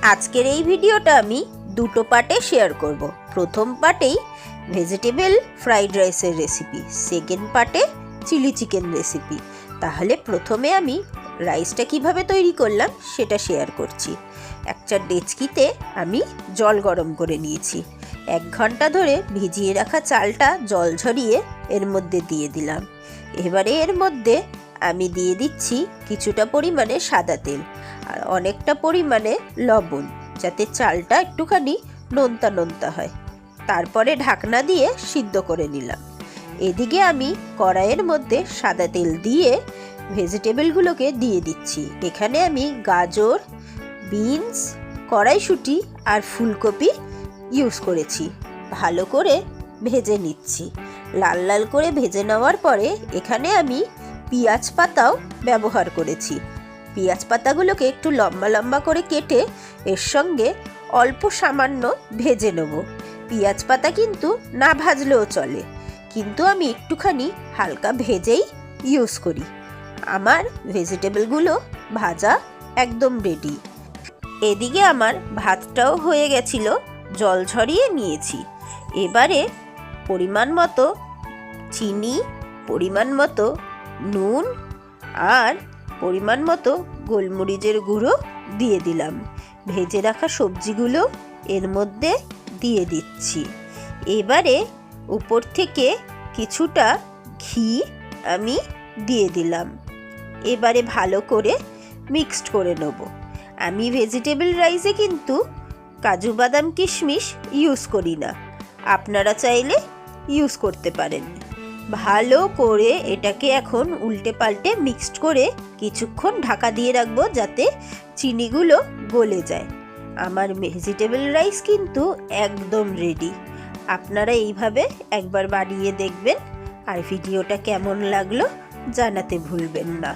আজকের এই ভিডিওটা আমি দুটো পার্টে শেয়ার করব। প্রথম পার্টেই ভেজিটেবল ফ্রাইড রাইসের রেসিপি, সেকেন্ড পার্টে চিলি চিকেন রেসিপি। তাহলে প্রথমে আমি রাইসটা কিভাবে তৈরি করলাম সেটা শেয়ার করছি। একটা ডেচকিতে আমি জল গরম করে নিয়েছি। 1 ঘন্টা ধরে ভিজিয়ে রাখা চালটা জল ঝরিয়ে এর মধ্যে দিয়ে দিলাম। এবারে এর মধ্যে আমি দিয়ে দিচ্ছি কিছুটা পরিমাণে সাদা তেল আর অনেকটা পরিমাণে লবণ, যাতে চালটা একটুখানি নোনতা নোনতা হয়। তারপরে ঢাকনা দিয়ে সিদ্ধ করে নিলাম। এদিকে আমি কড়াইয়ের মধ্যে সাদা তেল দিয়ে ভেজিটেবলগুলোকে দিয়ে দিচ্ছি। এখানে আমি গাজর, বিনস, কড়াইশুঁটি আর ফুলকপি ইউজ করেছি। ভালো করে ভেজে নিচ্ছি। লাল লাল করে ভেজে নেওয়ার পরে এখানে আমি পেঁয়াজ পাতাও ব্যবহার করেছি। পেঁয়াজ পাতাগুলোকে একটু লম্বা লম্বা করে কেটে এর সঙ্গে অল্প সামান্য ভেজে নেব। পেঁয়াজ পাতা কিন্তু না ভাজলেও চলে, কিন্তু আমি একটুখানি হালকা ভেজেই ইউজ করি। আমার ভেজিটেবলগুলো ভাজা একদম রেডি। এদিকে আমার ভাতটাও হয়ে গেছিল, জল ঝরিয়ে নিয়েছি। এবারে পরিমাণ মতো চিনি, পরিমাণ মতো নুন আর পরিমাণ মতো গোলমরিচের গুঁড়ো দিয়ে দিলাম। ভেজে রাখা সবজিগুলো এর মধ্যে দিয়ে দিচ্ছি। এবারে উপর থেকে কিছুটা ঘি আমি দিয়ে দিলাম। এবারে ভালো করে মিক্সড করে নেব। আমি ভেজিটেবল রাইসে কিন্তু কাজু বাদাম কিশমিশ ইউজ করি না, আপনারা চাইলে ইউজ করতে পারেন। ভালো করে এটাকে এখন উল্টে পাল্টে মিক্সড করে কিছুক্ষণ ঢাকা দিয়ে রাখবো, যাতে চিনিগুলো গলে যায়। আমার ভেজিটেবল রাইস কিন্তু একদম রেডি। আপনারা এইভাবে একবার বানিয়ে দেখবেন আর ভিডিওটা কেমন লাগলো জানাতে ভুলবেন না।